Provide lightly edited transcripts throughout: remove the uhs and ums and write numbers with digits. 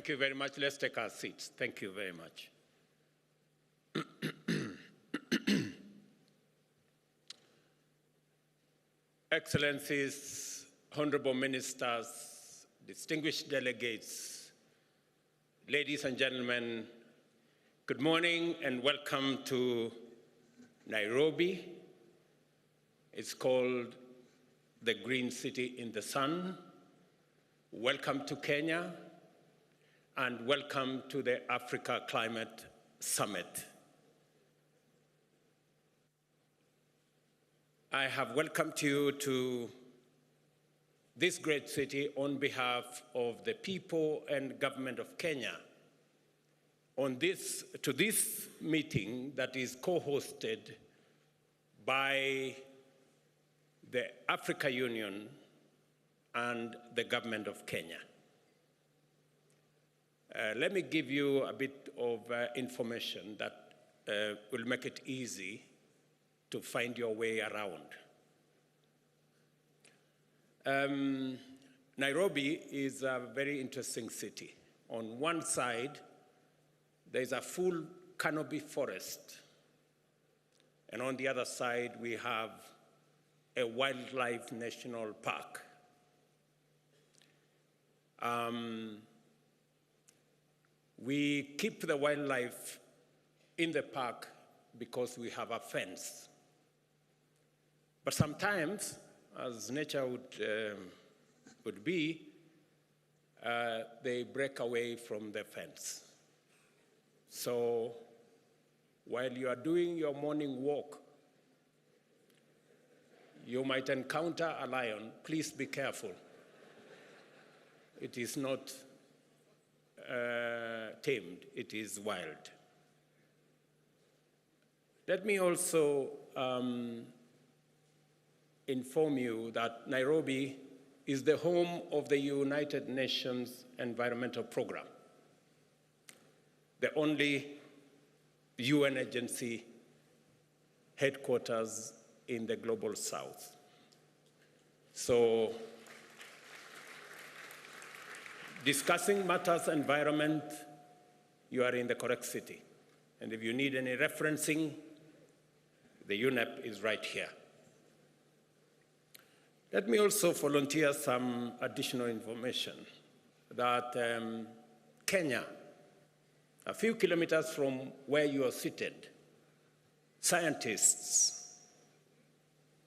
Thank you very much. Let's take our seats. Thank you very much. Excellencies, honorable ministers, distinguished delegates, ladies and gentlemen, good morning and welcome to Nairobi. It's called the Green City in the Sun. Welcome to Kenya and welcome to the Africa Climate Summit. I have welcomed you to this great city on behalf of the people and government of Kenya to this meeting that is co-hosted by the Africa Union and the government of Kenya. Let me give you a bit of information that will make it easy to find your way around. Nairobi is a very interesting city. On one side, there's a full canopy forest. And on the other side, we have a wildlife national park. We keep the wildlife in the park because we have a fence. But sometimes, as nature would be, they break away from the fence. So while you are doing your morning walk, you might encounter a lion. Please be careful. It is not tamed, it is wild. Let me also inform you that Nairobi is the home of the United Nations Environmental Program, the only UN agency headquarters in the global south. So, discussing matters environment, you are in the correct city. And if you need any referencing, the UNEP is right here. Let me also volunteer some additional information that Kenya, a few kilometers from where you are seated, scientists,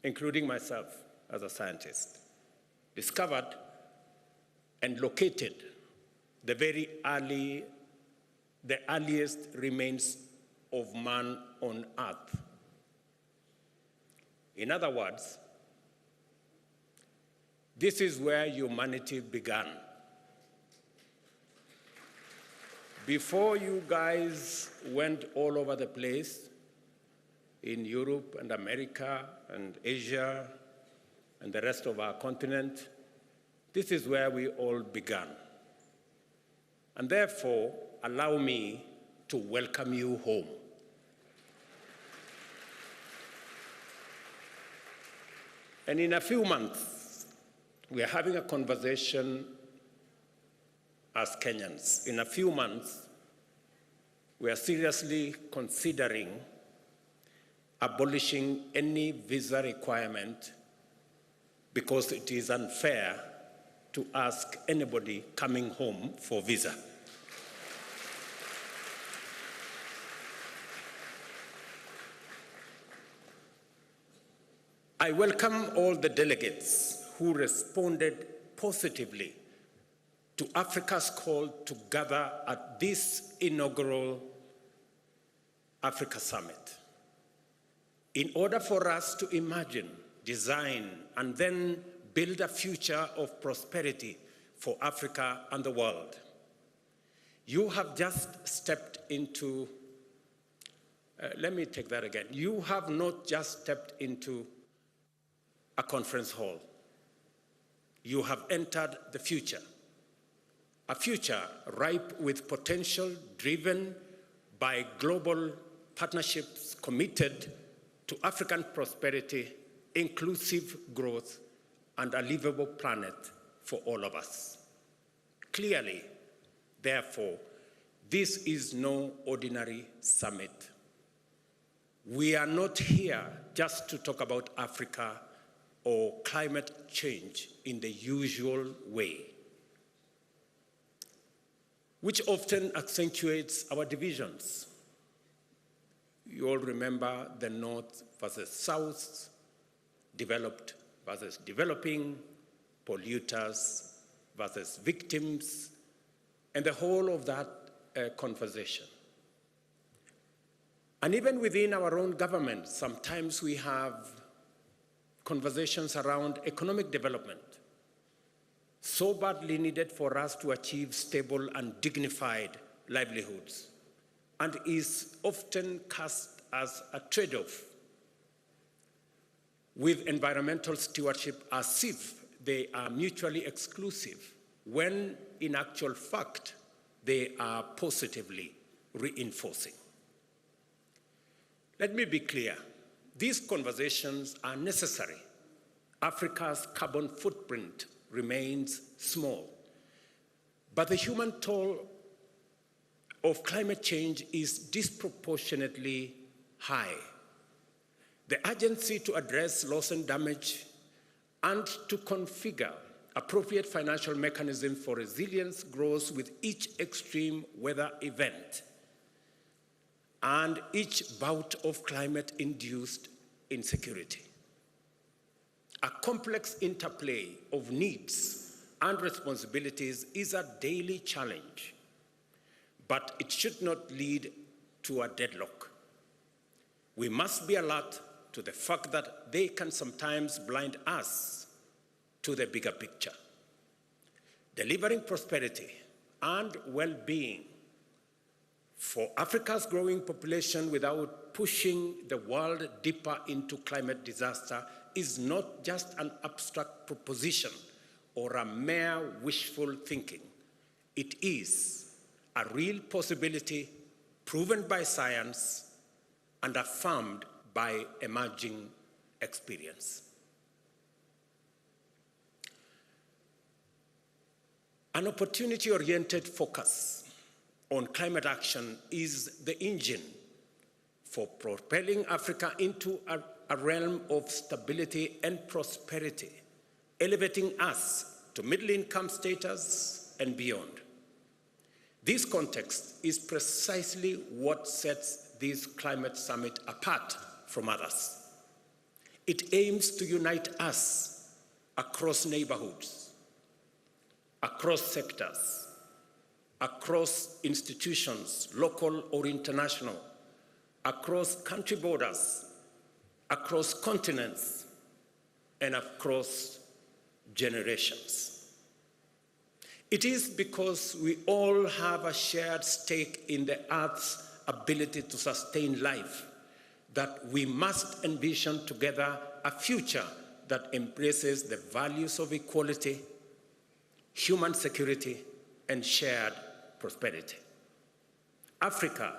including myself as a scientist, discovered and located the earliest remains of man on Earth. In other words, this is where humanity began. Before you guys went all over the place, in Europe and America and Asia and the rest of our continent, this is where we all began. And therefore, allow me to welcome you home. And in a few months, we are having a conversation as Kenyans. In a few months, we are seriously considering abolishing any visa requirement because it is unfair to ask anybody coming home for visa. I welcome all the delegates who responded positively to Africa's call to gather at this inaugural Africa Summit. In order for us to imagine, design, and then build a future of prosperity for Africa and the world. You have just stepped into, let me take that again. You have not just stepped into a conference hall. You have entered the future, a future ripe with potential driven by global partnerships committed to African prosperity, inclusive growth, and a livable planet for all of us. Clearly, Therefore, this is no ordinary summit. We are not here just to talk about Africa or climate change in the usual way, which often accentuates our divisions. You all remember the North versus South, developed versus developing, polluters versus victims, and the whole of that conversation. And even within our own government, sometimes we have conversations around economic development, so badly needed for us to achieve stable and dignified livelihoods, and is often cast as a trade-off with environmental stewardship as if they are mutually exclusive, when in actual fact, they are positively reinforcing. Let me be clear, these conversations are necessary. Africa's carbon footprint remains small, but the human toll of climate change is disproportionately high. The urgency to address loss and damage and to configure appropriate financial mechanisms for resilience grows with each extreme weather event and each bout of climate-induced insecurity. A complex interplay of needs and responsibilities is a daily challenge, but it should not lead to a deadlock. We must be alert to the fact that they can sometimes blind us to the bigger picture. Delivering prosperity and well-being for Africa's growing population without pushing the world deeper into climate disaster is not just an abstract proposition or a mere wishful thinking. It is a real possibility proven by science and affirmed by emerging experience. An opportunity-oriented focus on climate action is the engine for propelling Africa into a realm of stability and prosperity, elevating us to middle-income status and beyond. This context is precisely what sets this climate summit apart from others. It aims to unite us across neighborhoods, across sectors, across institutions, local or international, across country borders, across continents, and across generations. It is because we all have a shared stake in the Earth's ability to sustain life that we must envision together a future that embraces the values of equality, human security, and shared prosperity. Africa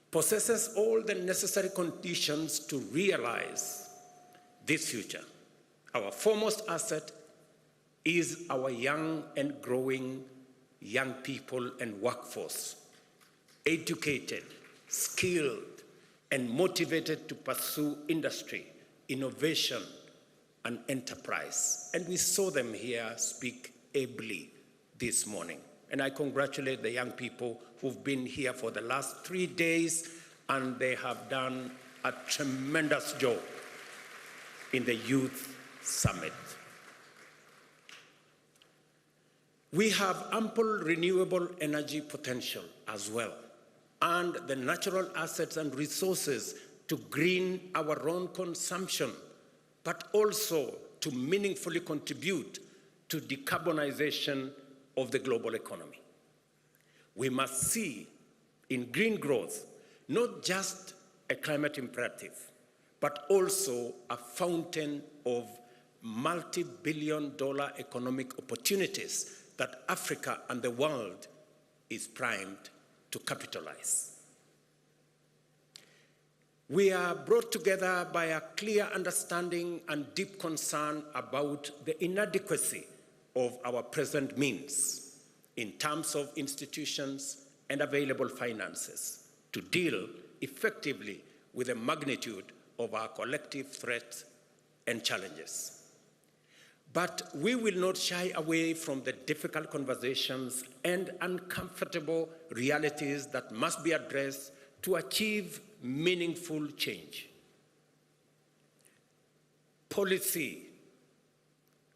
possesses all the necessary conditions to realize this future. Our foremost asset is our young and growing young people and workforce, educated, skilled, and motivated to pursue industry, innovation, and enterprise. And we saw them here speak ably this morning. And I congratulate the young people who've been here for the last 3 days, and they have done a tremendous job in the Youth Summit. We have ample renewable energy potential as well, and the natural assets and resources to green our own consumption, but also to meaningfully contribute to decarbonization of the global economy. We must see in green growth not just a climate imperative, but also a fountain of multi-billion-dollar economic opportunities that Africa and the world is primed to capitalize. We are brought together by a clear understanding and deep concern about the inadequacy of our present means in terms of institutions and available finances to deal effectively with the magnitude of our collective threats and challenges. But we will not shy away from the difficult conversations and uncomfortable realities that must be addressed to achieve meaningful change. Policy,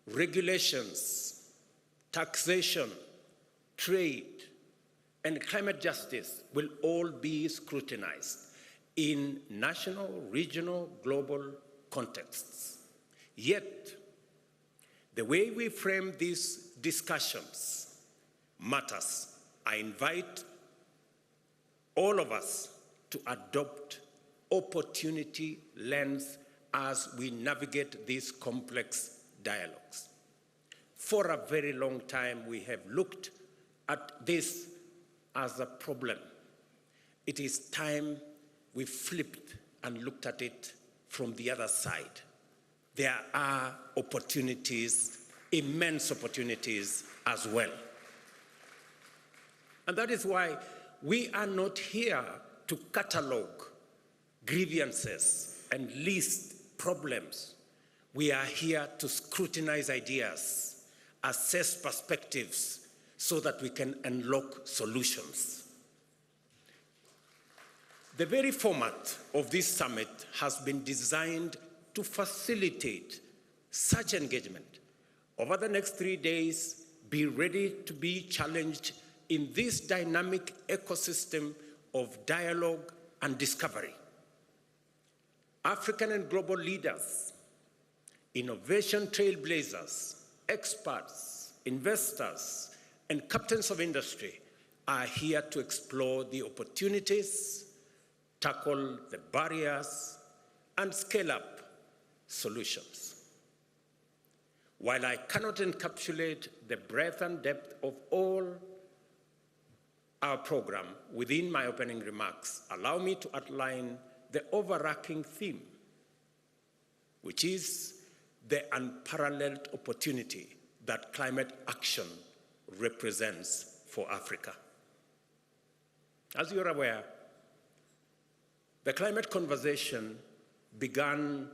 regulations, taxation, trade, and climate justice will all be scrutinized in national, regional, global contexts. Yet, the way we frame these discussions matters. I invite all of us to adopt opportunity lens as we navigate these complex dialogues. For a very long time, we have looked at this as a problem. It is time we flipped and looked at it from the other side. There are opportunities, immense opportunities as well. And that is why we are not here to catalogue grievances and list problems. We are here to scrutinize ideas, assess perspectives, so that we can unlock solutions. The very format of this summit has been designed to facilitate such engagement. Over the next 3 days, be ready to be challenged in this dynamic ecosystem of dialogue and discovery. African and global leaders, innovation trailblazers, experts, investors, and captains of industry are here to explore the opportunities, tackle the barriers, and scale up solutions. While I cannot encapsulate the breadth and depth of all our program within my opening remarks, allow me to outline the overarching theme, which is the unparalleled opportunity that climate action represents for Africa. As you're aware, the climate conversation began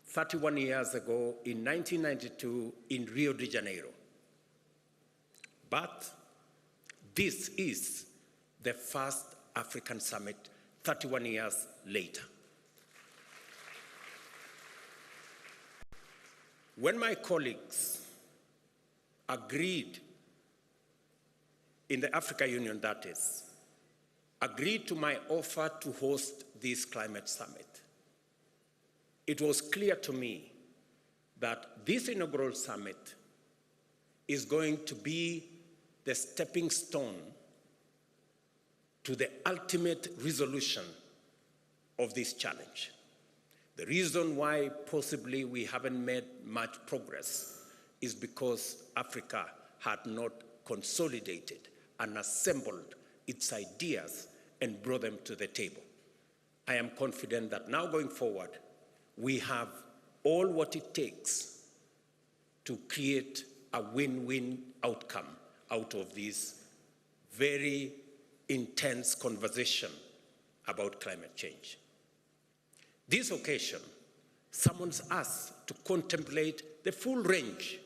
31 years ago in 1992 in Rio de Janeiro. But this is the first African summit 31 years later. When my colleagues agreed, in the Africa Union that is, agreed to my offer to host this climate summit, it was clear to me that this inaugural summit is going to be the stepping stone to the ultimate resolution of this challenge. The reason why possibly we haven't made much progress is because Africa had not consolidated and assembled its ideas and brought them to the table. I am confident that now going forward, we have all what it takes to create a win-win outcome out of this very intense conversation about climate change. This occasion summons us to contemplate the full range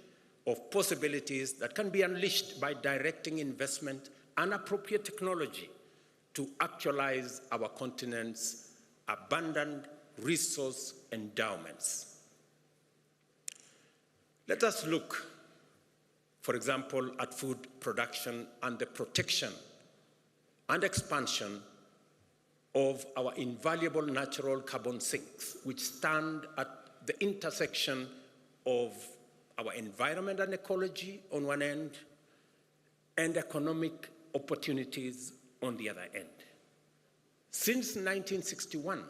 of possibilities that can be unleashed by directing investment and appropriate technology to actualize our continent's abundant resource endowments. Let us look, for example, at food production and the protection and expansion of our invaluable natural carbon sinks, which stand at the intersection of our environment and ecology on one end, and economic opportunities on the other end. Since 1961,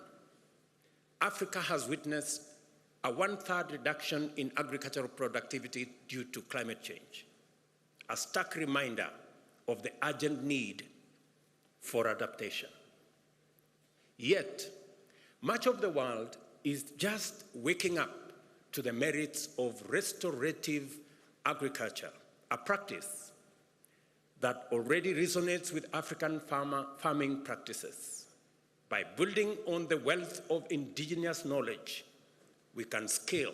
Africa has witnessed a 1/3 reduction in agricultural productivity due to climate change, a stark reminder of the urgent need for adaptation. Yet, much of the world is just waking up to the merits of restorative agriculture, a practice that already resonates with African farming practices. By building on the wealth of indigenous knowledge, we can scale,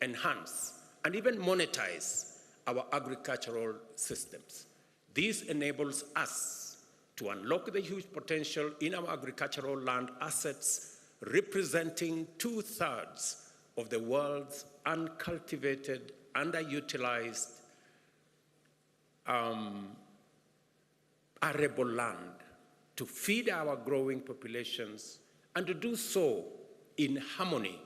enhance, and even monetize our agricultural systems. This enables us to unlock the huge potential in our agricultural land assets, representing 2/3 of the world's uncultivated, underutilized arable land, to feed our growing populations, and to do so in harmony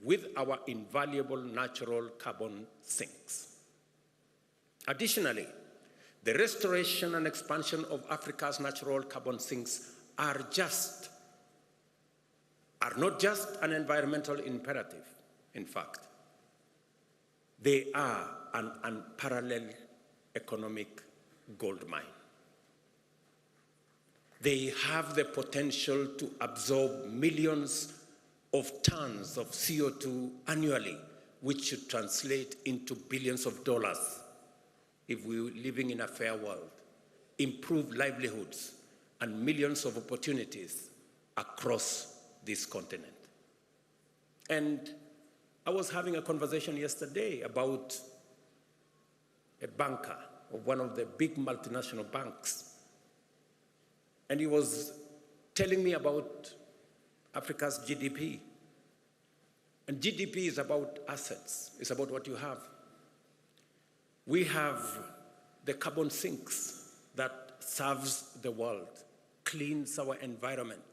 with our invaluable natural carbon sinks. Additionally, the restoration and expansion of Africa's natural carbon sinks are not just an environmental imperative. In fact, they are an unparalleled economic gold mine. They have the potential to absorb millions of tons of CO2 annually, which should translate into billions of dollars if we were living in a fair world, improve livelihoods, and millions of opportunities across this continent. And I was having a conversation yesterday about a banker of one of the big multinational banks. And he was telling me about Africa's GDP. And GDP is about assets, it's about what you have. We have the carbon sinks that serves the world, cleans our environment,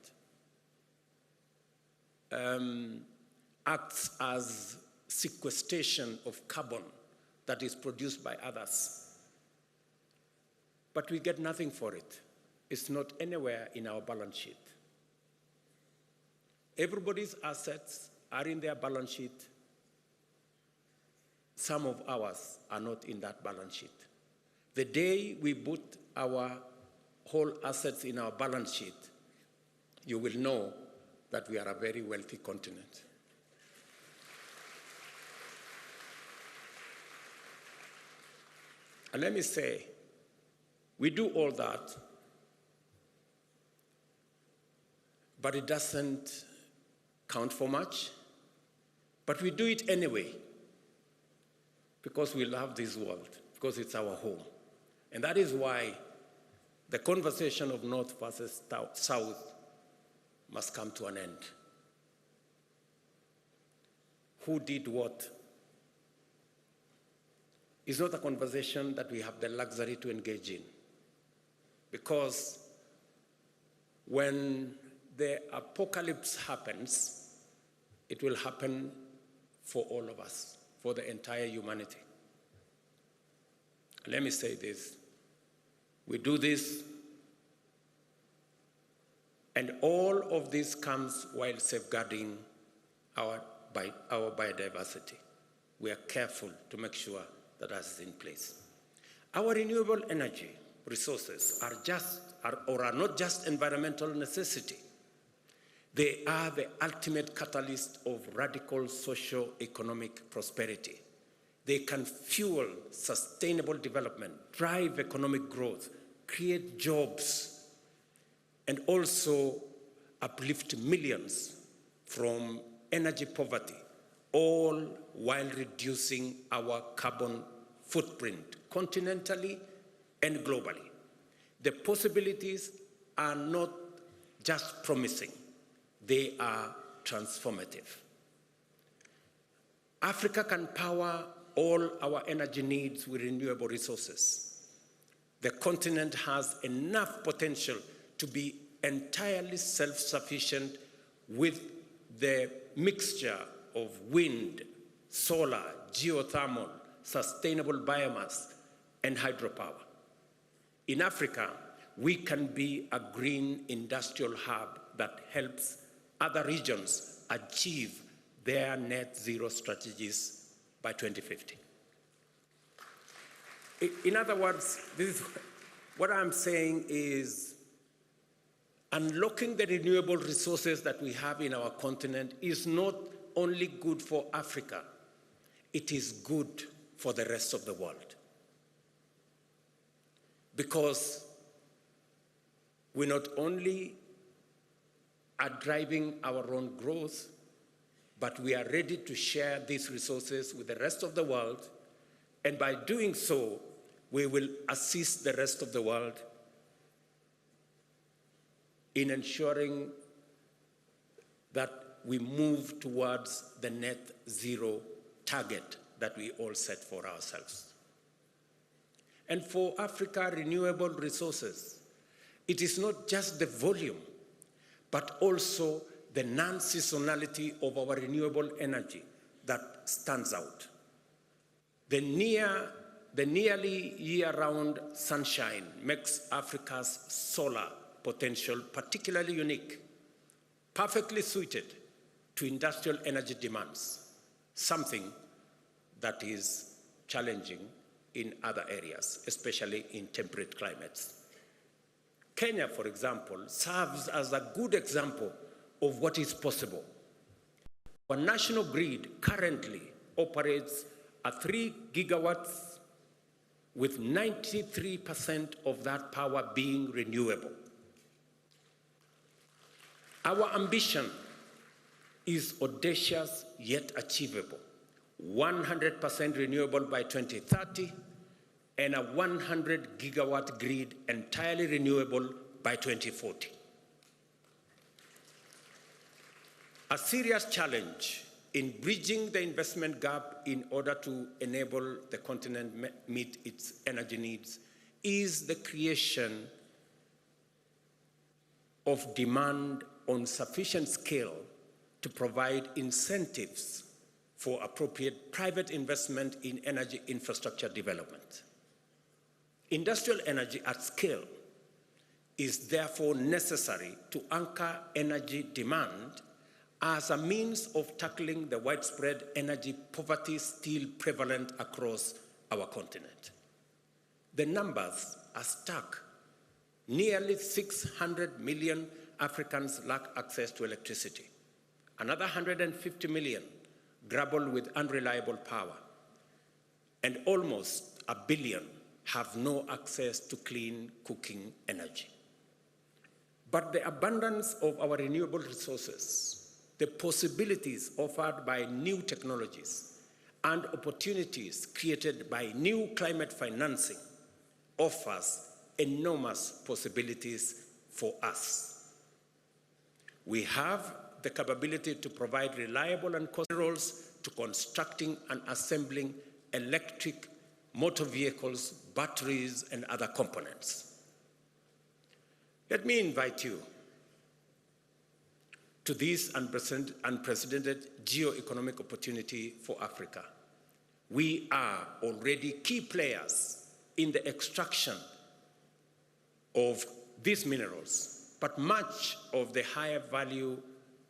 acts as sequestration of carbon that is produced by others. But we get nothing for it. It's not anywhere in our balance sheet. Everybody's assets are in their balance sheet. Some of ours are not in that balance sheet. The day we put our whole assets in our balance sheet, you will know that we are a very wealthy continent. And let me say, we do all that, but it doesn't count for much. But we do it anyway, because we love this world, because it's our home. And that is why the conversation of North versus South must come to an end. Who did what? It's not a conversation that we have the luxury to engage in, because when the apocalypse happens, it will happen for all of us, for the entire humanity. Let me say this. We do this, and all of this comes while safeguarding our biodiversity. We are careful to make sure that that is in place. Our renewable energy resources are not just environmental necessity. They are the ultimate catalyst of radical socio-economic prosperity. They can fuel sustainable development, drive economic growth, create jobs, and also uplift millions from energy poverty, all while reducing our carbon footprint continentally and globally. The possibilities are not just promising, they are transformative. Africa can power all our energy needs with renewable resources. The continent has enough potential to be entirely self-sufficient with the mixture of wind, solar, geothermal, sustainable biomass, and hydropower. In Africa, we can be a green industrial hub that helps other regions achieve their net zero strategies by 2050. In other words, what I'm saying is unlocking the renewable resources that we have in our continent is not only good for Africa, it is good for the rest of the world. because we not only are driving our own growth, but we are ready to share these resources with the rest of the world, and by doing so, we will assist the rest of the world in ensuring that we move towards the net zero target that we all set for ourselves. And for Africa, renewable resources, it is not just the volume, but also the non-seasonality of our renewable energy that stands out. The nearly year-round sunshine makes Africa's solar potential particularly unique, perfectly suited to industrial energy demands, something that is challenging in other areas, especially in temperate climates. Kenya, for example, serves as a good example of what is possible. Our national grid currently operates at 3 gigawatts, with 93% of that power being renewable. Our ambition is audacious yet achievable: 100% renewable by 2030 and a 100 gigawatt grid entirely renewable by 2040. A serious challenge in bridging the investment gap in order to enable the continent meet its energy needs is the creation of demand on sufficient scale to provide incentives for appropriate private investment in energy infrastructure development. Industrial energy at scale is therefore necessary to anchor energy demand as a means of tackling the widespread energy poverty still prevalent across our continent. The numbers are stark. Nearly 600 million Africans lack access to electricity. Another 150 million grapple with unreliable power. And almost 1 billion have no access to clean cooking energy. But the abundance of our renewable resources, the possibilities offered by new technologies, and opportunities created by new climate financing offers enormous possibilities for us. We have the capability to provide reliable and cost roles to constructing and assembling electric motor vehicles, batteries, and other components. Let me invite you to this unprecedented geo-economic opportunity for Africa. We are already key players in the extraction of these minerals, but much of the higher value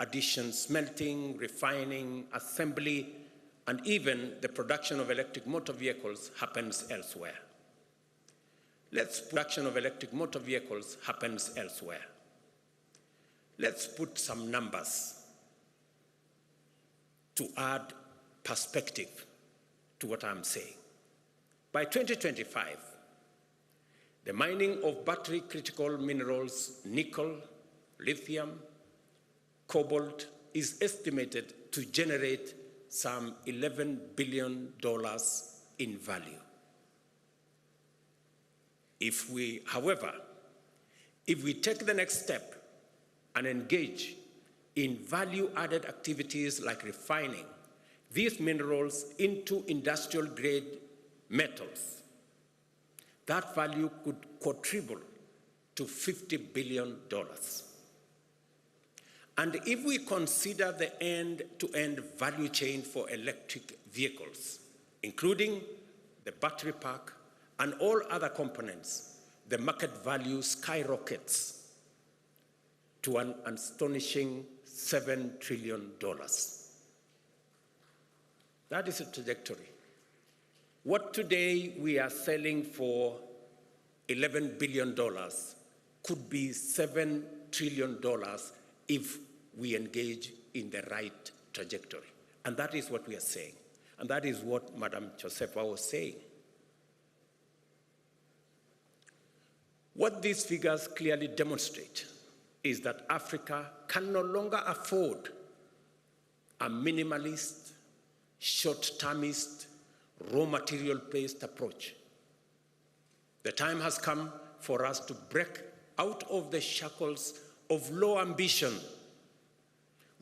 addition, smelting, refining, assembly, and even the production of electric motor vehicles happens elsewhere. Production of electric motor vehicles happens elsewhere. Let's put some numbers to add perspective to what I'm saying. By 2025, the mining of battery critical minerals, nickel, lithium, cobalt, is estimated to generate some $11 billion in value. However, if we take the next step and engage in value-added activities like refining these minerals into industrial-grade metals, that value could quadruple to $50 billion. And if we consider the end-to-end value chain for electric vehicles, including the battery pack and all other components, the market value skyrockets to an astonishing $7 trillion. That is a trajectory. What today we are selling for $11 billion could be $7 trillion if we engage in the right trajectory. And that is what we are saying. And that is what Madam Josefa was saying. What these figures clearly demonstrate is that Africa can no longer afford a minimalist, short-termist, raw material-based approach. The time has come for us to break out of the shackles of low ambition.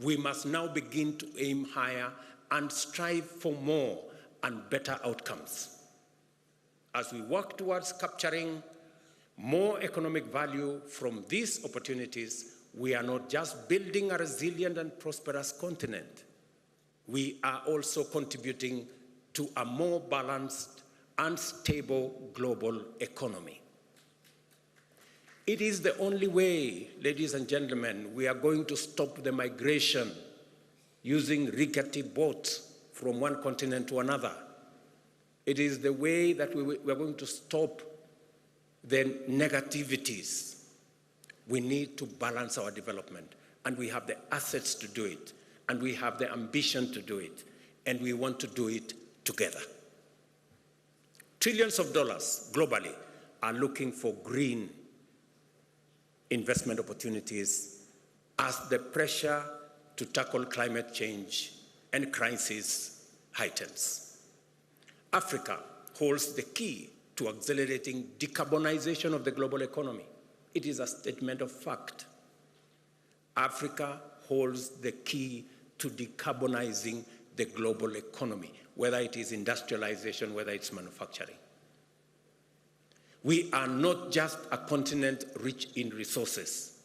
We must now begin to aim higher and strive for more and better outcomes. As we work towards capturing more economic value from these opportunities, we are not just building a resilient and prosperous continent, we are also contributing to a more balanced and stable global economy. It is the only way, ladies and gentlemen, we are going to stop the migration using rickety boats from one continent to another. It is the way that we are going to stop the negativities. We need to balance our development, and we have the assets to do it, and we have the ambition to do it, and we want to do it together. Trillions of dollars globally are looking for green investment opportunities as the pressure to tackle climate change and crisis heightens. Africa holds the key to accelerating decarbonization of the global economy. It is a statement of fact. Africa holds the key to decarbonizing the global economy, whether it is industrialization, whether it's manufacturing. We are not just a continent rich in resources.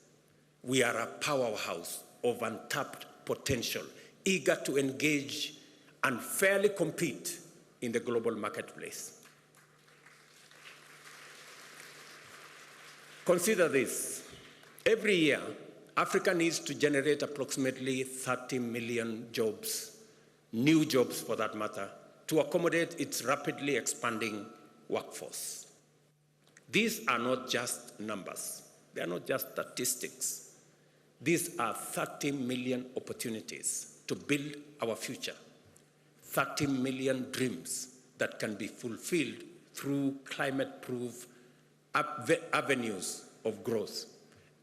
We are a powerhouse of untapped potential, eager to engage and fairly compete in the global marketplace. Consider this. Every year, Africa needs to generate approximately 30 million jobs, new jobs for that matter, to accommodate its rapidly expanding workforce. These are not just numbers. They are not just statistics. These are 30 million opportunities to build our future, 30 million dreams that can be fulfilled through climate-proof avenues of growth,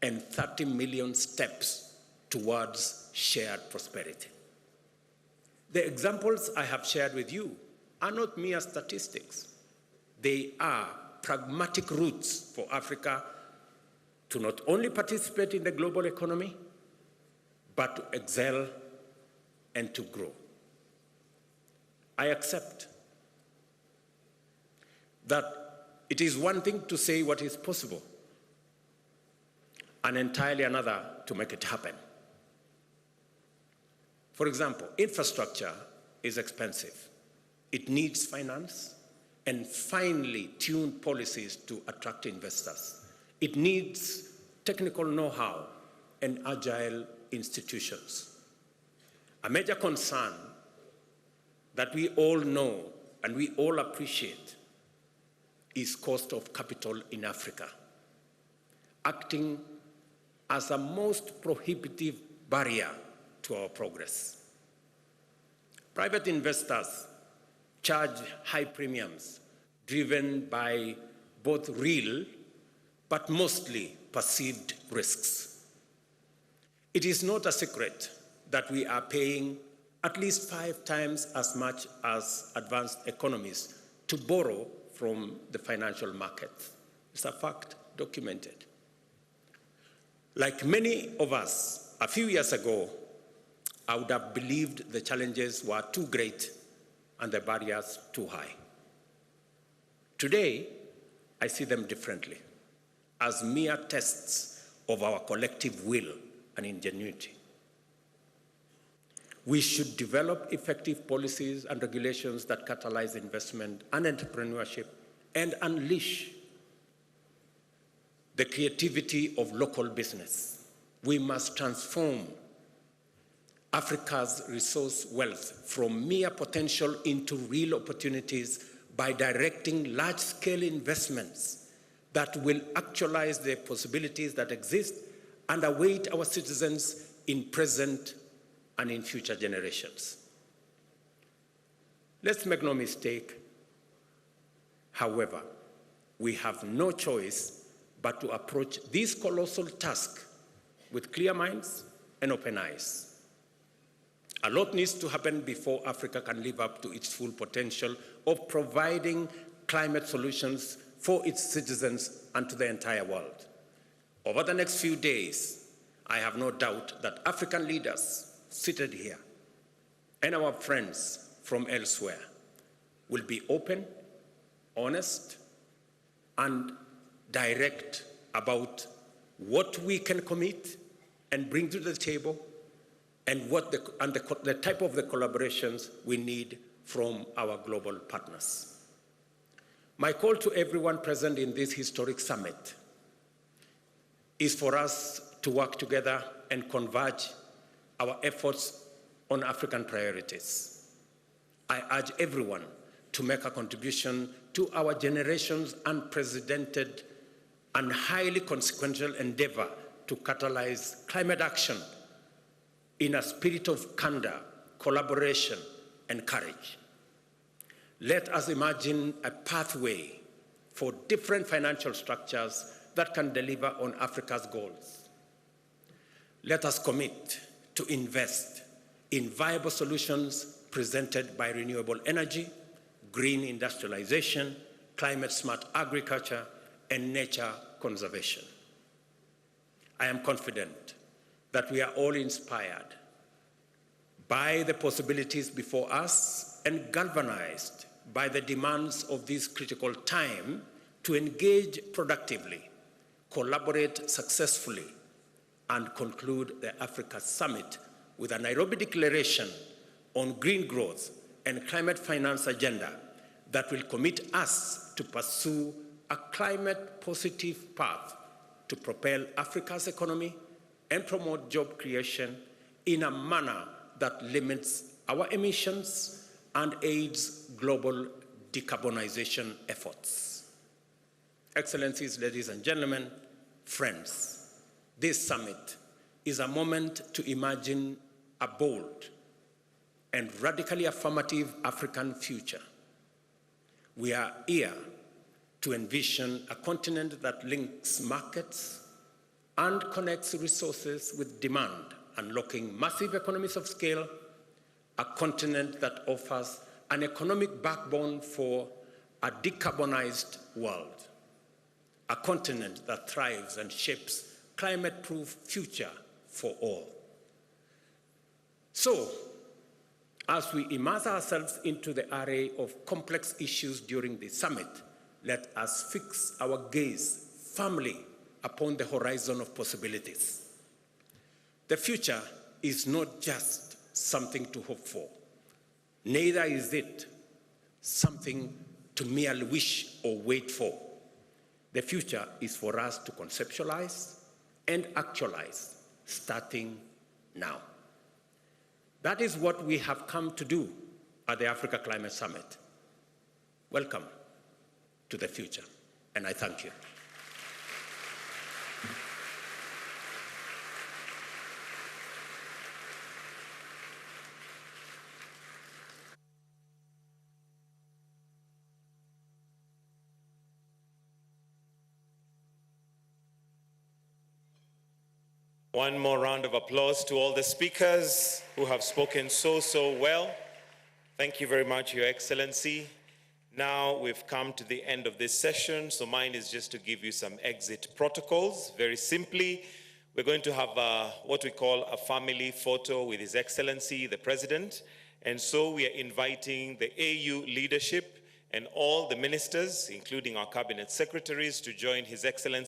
and 30 million steps towards shared prosperity. The examples I have shared with you are not mere statistics. They are pragmatic routes for Africa to not only participate in the global economy, but to excel and to grow. I accept that it is one thing to say what is possible, and entirely another to make it happen. For example, infrastructure is expensive. It needs finance and finely tuned policies to attract investors. It needs technical know-how and agile institutions. A major concern that we all know and we all appreciate is cost of capital in Africa, acting as a most prohibitive barrier to our progress. Private investors charge high premiums driven by both real but mostly perceived risks. It is not a secret that we are paying at least 5 times as much as advanced economies to borrow from the financial markets. It's a fact, documented. Like many of us, a few years ago, I would have believed the challenges were too great and the barriers too high. Today, I see them differently, as mere tests of our collective will and ingenuity. We should develop effective policies and regulations that catalyze investment and entrepreneurship and unleash the creativity of local business. We must transform Africa's resource wealth from mere potential into real opportunities by directing large-scale investments that will actualize the possibilities that exist and await our citizens in present and in future generations. Let's make no mistake, however, we have no choice but to approach this colossal task with clear minds and open eyes. A lot needs to happen before Africa can live up to its full potential of providing climate solutions for its citizens and to the entire world. Over the next few days, I have no doubt that African leaders seated here and our friends from elsewhere will be open, honest, and direct about what we can commit and bring to the table and the type of the collaborations we need from our global partners. My call to everyone present in this historic summit is for us to work together and converge our efforts on African priorities. I urge everyone to make a contribution to our generation's unprecedented and highly consequential endeavor to catalyze climate action in a spirit of candor, collaboration, and courage. Let us imagine a pathway for different financial structures that can deliver on Africa's goals. Let us commit to invest in viable solutions presented by renewable energy, green industrialization, climate-smart agriculture, and nature conservation. I am confident that we are all inspired by the possibilities before us and galvanized by the demands of this critical time to engage productively, collaborate successfully, and conclude the Africa Summit with a Nairobi Declaration on green growth and climate finance agenda that will commit us to pursue a climate-positive path to propel Africa's economy and promote job creation in a manner that limits our emissions and aids global decarbonization efforts. Excellencies, ladies and gentlemen, friends, this summit is a moment to imagine a bold and radically affirmative African future. We are here to envision a continent that links markets and connects resources with demand, unlocking massive economies of scale, a continent that offers an economic backbone for a decarbonized world, a continent that thrives and shapes climate-proof future for all. So, as we immerse ourselves into the array of complex issues during the summit, let us fix our gaze firmly upon the horizon of possibilities. The future is not just something to hope for. Neither is it something to merely wish or wait for. The future is for us to conceptualize and actualize, starting now. That is what we have come to do at the Africa Climate Summit. Welcome to the future, and I thank you. One more round of applause to all the speakers who have spoken so well. Thank you very much, Your Excellency. Now we've come to the end of this session, so mine is just to give you some exit protocols. Very simply, we're going to have what we call a family photo with His Excellency, the President. And so we are inviting the AU leadership and all the ministers, including our cabinet secretaries, to join His Excellency